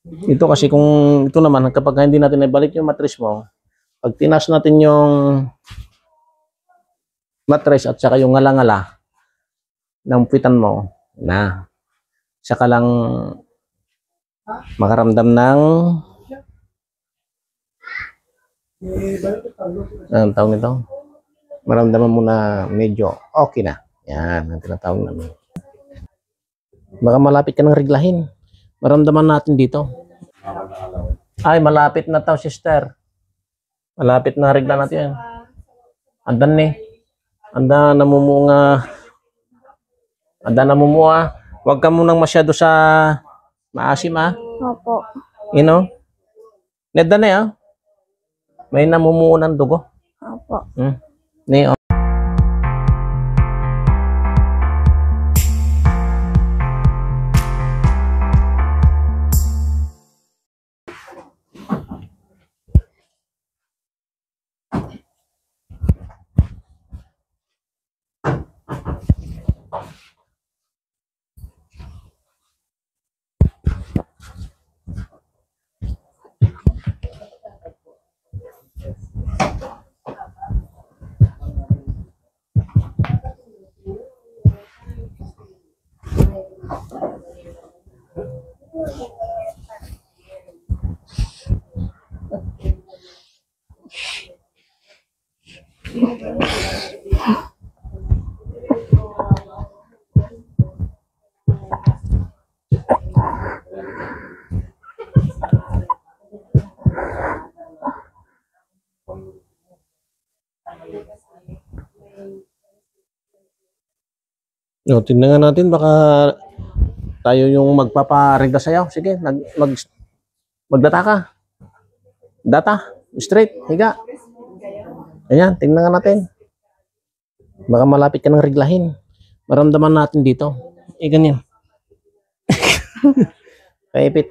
Ito kasi kung ito naman, kapag hindi natin ibalik yung mattress mo, pag tinas natin yung mattress at saka yung ngala-ngala ng pitan mo, na, saka lang makaramdam ng, anong tawag nito? Maramdaman mo na medyo okay na. Yan, ang tinatawag namin. Baka malapit ka ng reglahin. Maramdaman natin dito. Ay, malapit na tao, sister. Malapit na regla natin yan. Andan ni. Anda namumunga. Anda namumuha. Huwag ka munang masyado sa maasim, ha? Opo. You know? Nedda na, ha? May namumuo ng dugo. Opo. Ni, oh. No, tingnan natin baka tayo yung magpaparegla sa'yo. Sige, magdata ka. Data, straight, higa. Ayan, tingnan natin. Baka malapit ka ng reglahin. Maramdaman natin dito. Ganyan. Kaipit.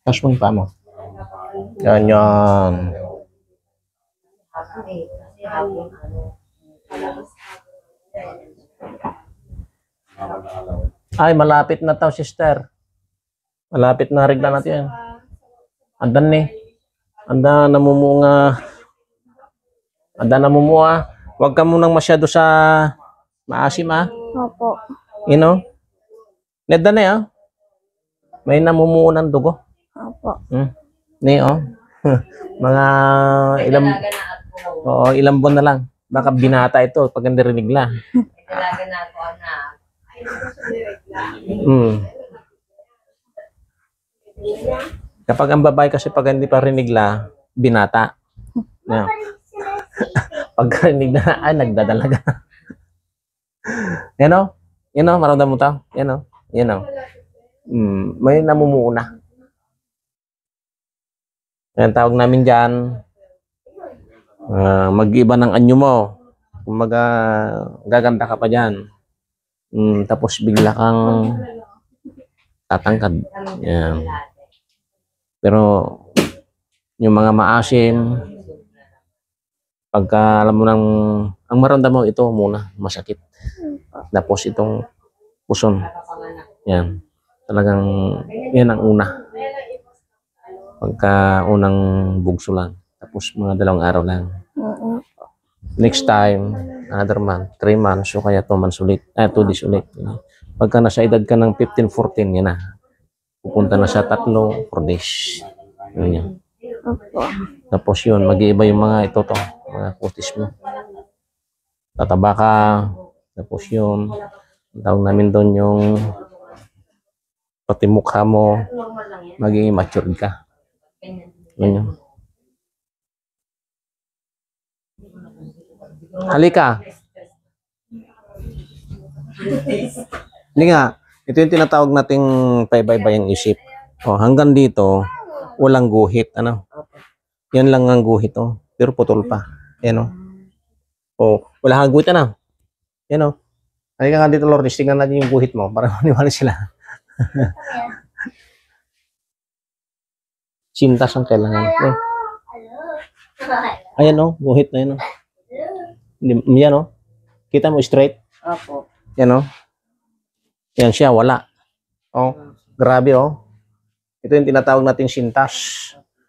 Tapos mo yung paa mo. Ganyan. Ay, malapit na tao, sister. Malapit na regla natin yan. Andan ni. Anda namumunga. Anda namumuha. Huwag ka munang masyado sa maasim, ha? Opo. You know? Nedda na, ha? May namumuo ng dugo. Opo. Ni, oh. Mga ilang buwan na lang. Baka binata ito pag hindi rinig la. Dalaga na ako, anak. Kapag ang babae kasi pag hindi pa rinig la, binata. Yeah. Pag rinig na, ay, nagdadalaga. Yan o? Yan o, maramdaman mo to? Yan o? Yan o? May namumuuna. Yan tawag namin dyan, mag-iba ng anyo mo. Kung gaganda ka pa dyan. Tapos bigla kang tatangkad. Yan. Pero yung mga maasim, pagka alam mo ang maramdaman mo ito muna, masakit. Tapos itong puson. Yan. Talagang yan ang una. Pagka unang bugso lang. Tapos mga 2 araw lang. Next time, another month, 3 months, o kaya 2 months ulit. 2 days ulit. Pagka nasa edad ka ng 15, 14, yan na. Pupunta na sa 3, 4 days. Yan. Tapos yun, mag-iiba yung mga ito to, mga kutis mo. Tataba ka. Tapos yun, tawag namin doon yung pati mukha mo, magiging matured ka. Yan. Halika. Hindi nga, ito yung tinatawag nating paybaybayang isip. Hanggang dito, walang guhit. Ano? Yan lang ang guhit. Pero putol pa. Yan wala kang guhit. Ano? Yan halika nga dito, Lourdes. Tingnan natin yung guhit mo para maniwala sila. Sintas ang kailangan. Ayan guhit na yan. Yan Kita mo straight. Opo. Yan, oh. Yan siya, wala. Oh, grabe, oh. Ito yung tinatawag natin sintas.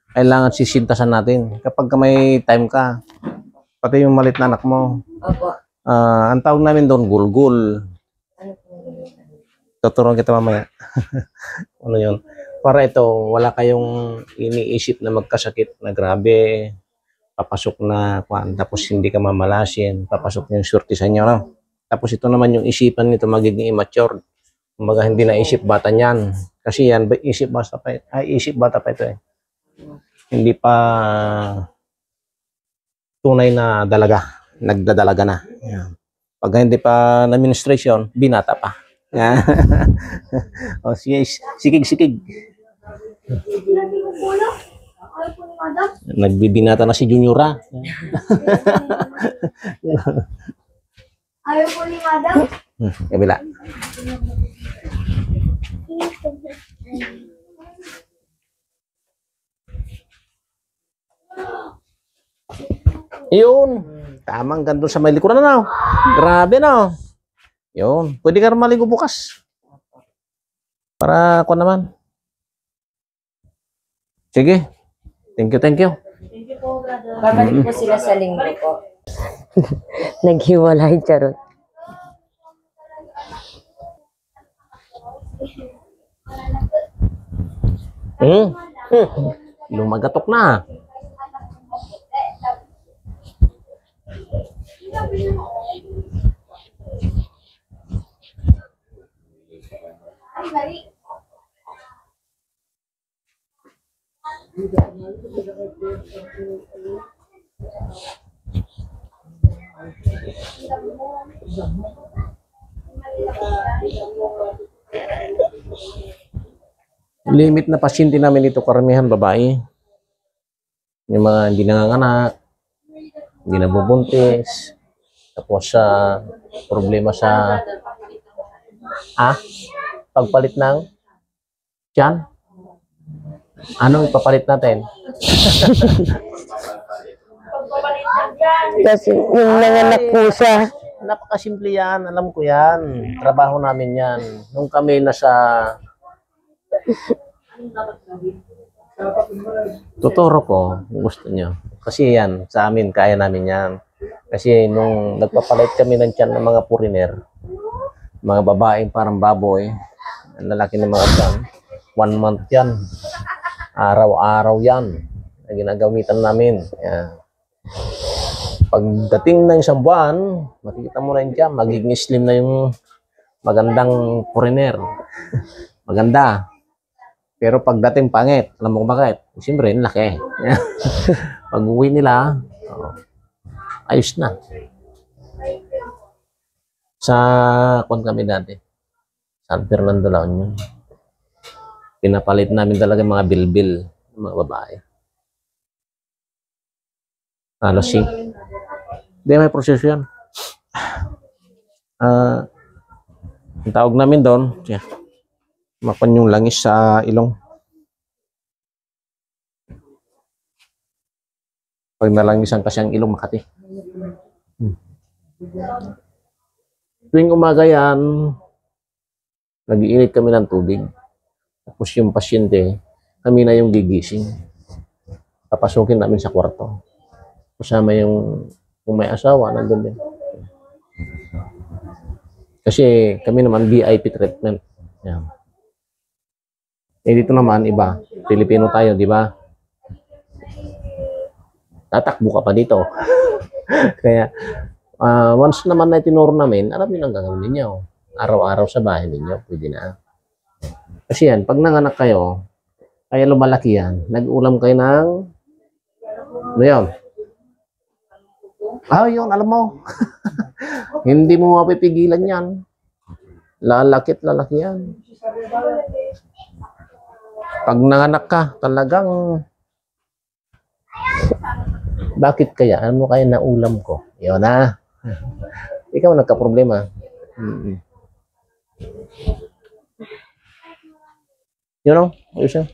Kailangan sisintasan natin. Kapag may time ka, pati yung malit na anak mo, Opo. ang tawag namin doon, gulgul. Ano po yun? Tuturuan kita mamaya. Ano yun? Para ito, wala kayong iniisip na magkasakit na grabe, papasok na, tapos hindi ka mamalasin, papasok yung surti sa inyo, no? Tapos ito naman yung isipan nito magiging immature. Kumbaga hindi na isip bata niyan. Kasi yan, isip bata pa ito eh. Hindi pa tunay na dalaga. Nagdadalaga na. Yan. Pag hindi pa na menstruation, binata pa. Yan. O, sige, sikig. Nagbibinata na si Juniora. Ayaw po ni Madam. Kabila. Yun. Tamang gandun sa may likuran na. Grabe na. Yun. Pwede ka rin maligo bukas. Para ako naman. Sige. Thank you. Thank you po, brother. Babalik po sila sa linggo po. Naghiwalay, charot. Lumagatok na. Limit na pasyente namin ito, karamihan babae. Yung mga hindi nanganganak, hindi nabubuntis, tapos sa problema sa pagpalit ng tiyan. Anong ipapalit natin? Kasi yung nanganak po siya. Napakasimple yan, alam ko yan. Trabaho namin yan. Nung kami nasa tuturo ko, gusto nyo. Kasi yan, sa amin, kaya namin yan. Kasi nung nagpapalit kami ng tiyan ng mga foreigner, mga babaeng parang baboy, ang lalaki ng mga tiyan, 1 month yan. Araw-araw yan. Na ginagamitan namin. Yan. Pagdating ng isang buwan, makikita mo na yun dyan, magiging slim na yung magandang foreigner. Maganda. Pero pagdating pangit, alam mo bakit? Siyempre, laki. Pag uwi nila, ayos na. Sa kung kami dati, San Fernando La Union, pinapalit namin talaga mga bilbil, mga babae. Halos hindi, may proseso yan. Ang tawag namin doon, mapan yung langis sa ilong. Pag nalangisan kasi ang ilong, Makati. Tuwing umaga yan, nag-iinit kami ng tubig. Tapos yung pasyente, kami na yung gigising. Papasukin namin sa kwarto. Kasama yung, kung may asawa, nandun din. Kasi kami naman VIP treatment. Yan. Eh dito naman iba, Pilipino tayo, di ba? Tatakbo ka pa dito. Kaya once naman na tinuro namin, alam niyo ang gagawin ninyo. Araw-araw sa bahay ninyo, pwede na. Kasi yan, pag nanganak kayo, kaya lumalaki yan, nag-ulam kayo ng ano yun? Yun, alam mo. Hindi mo mapipigilan yan. Lalakit lalaki yan. Pag nanganak ka, talagang bakit kaya? Ano kaya na ulam ko? Yun na. Ikaw nagka-problema. Yun o. Ayos yan.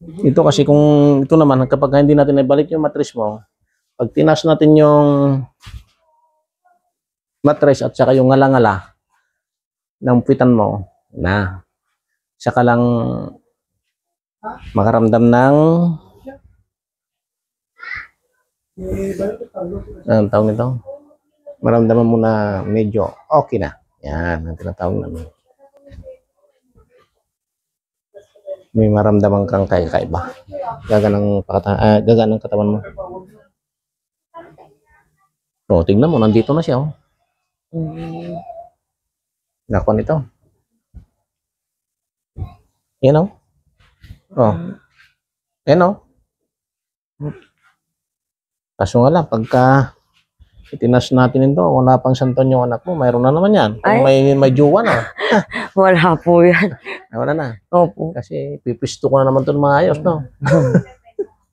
Ito kasi kung ito naman, kapag hindi natin ibalik yung matris mo, pag tinas natin yung mattress at saka yung ngala-ngala ng puwitan mo na saka lang makaramdam ng ang tawag nito, maramdaman mo na medyo okay na. Yan ang tinatawag namin. May maramdaman kang kakaiba. Gaganang katawan mo. O, tignan mo, nandito na siya. Oh. Nakuha nito. Yan o. Oh. Yan o. Kaso nga lang, pagka itinas natin ito, wala pang santon yung anak mo, mayroon na naman yan. Kung may jowa na. Wala po yan. Ay, wala na. Opo. Kasi pipisto ko na naman ito ng maayos, no?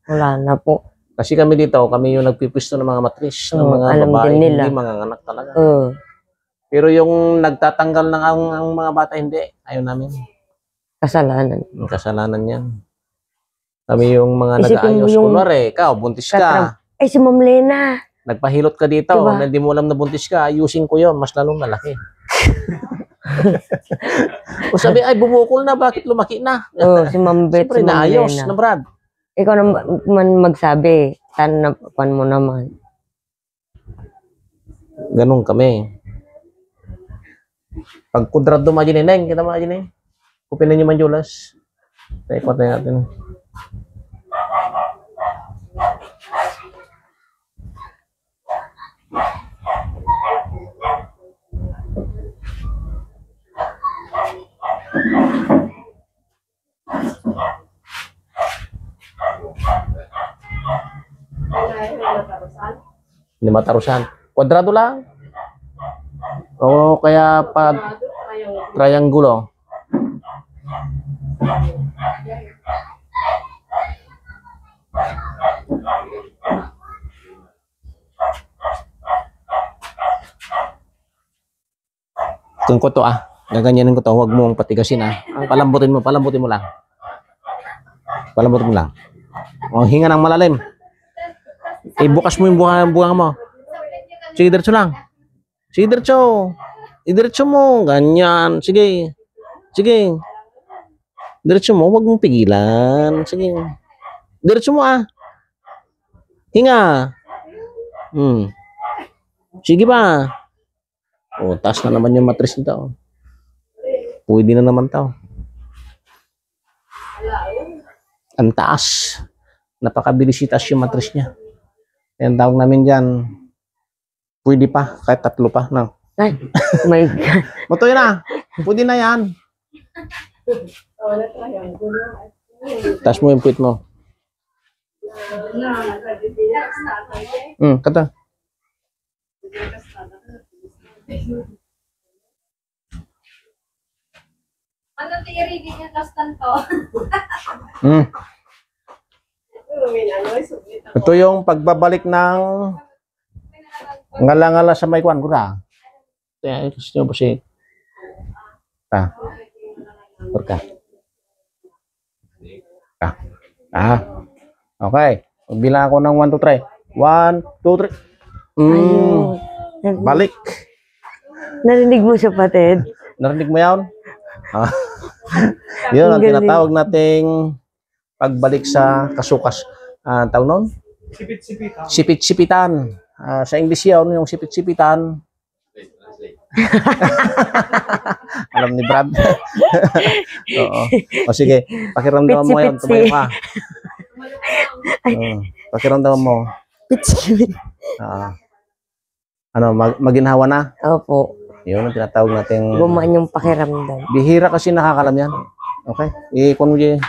Wala na po. Kasi kami dito, kami yung nagpipisto ng mga matris, ng mga alam babae, din nila. hindi mga anak talaga. Oo. Pero yung nagtatanggal ng ang mga bata, hindi. Ayaw namin. Kasalanan. Yung kasalanan yan. Kami yung mga Isipin mo nag-aayos. yung Kunwari, ikaw, buntis ka. Ay, si Ma'am Lena. Nagpahilot ka dito, Diba? hindi mo alam na buntis ka, ayusin ko yun, mas lalong malaki. O sabi, ay bumukol na, bakit lumaki na? Oo, si Ma'am Beth, Siyempre, si Ma'am naayos Lena. na Brad. Ikaw naman magsabi. Sana napan mo naman. Ganun kami. Pag kudrado majineneng, kita mo majineng. Kupinan niyo man Julas. Taipot na natin. Hindi matarusan. Kwadrado lang. O kaya pag triangulo. Kung ko to gaganyanin ko to, huwag mong patigasin palambutin mo lang. Palambutin mo lang. O, hinga ng malalim. Bukas mo yung buhang mo. Sige, diretso lang. Sige, diretso. Idiretso mo. Ganyan. Sige. Sige. Diretso mo. Huwag mong pigilan. Sige. Diretso mo Hinga. Sige ba? O, taas na naman yung matris nito. Pwede na naman to. Ang taas. Napakabilisitas yung matris niya. Yan tawag namin dyan. Pwede pa. Kahit 3 pa. No? Ay, my God. Matuloy na. Pwede na yan. Taas mo yung puwit mo. Kata. Ano tiri din yung kastan to? Ito yung pagbabalik ng ngala-ngala sa may kwan ko na. Kaya gusto nyo po si Turka. Okay. Magbilang ako ng 1, 2, 3. 1, 2, 3. Balik. Narinig mo siya, Pated? Narinig mo yan? Yun ang tinatawag nating pagbalik sa kasukas. Tawag nun? Sipit-sipitan. Sa English yun, yung sipit-sipitan. Alam ni Brad. Oo. O sige, pakiramdaman mo yan. Tumayo ka. Pakiramdaman mo. Maginhawa na? Opo. Yun ang tinatawag natin. Gumaan yung pakiramdam. Bihira kasi nakakalam yan. Okay? I-con mo dyan.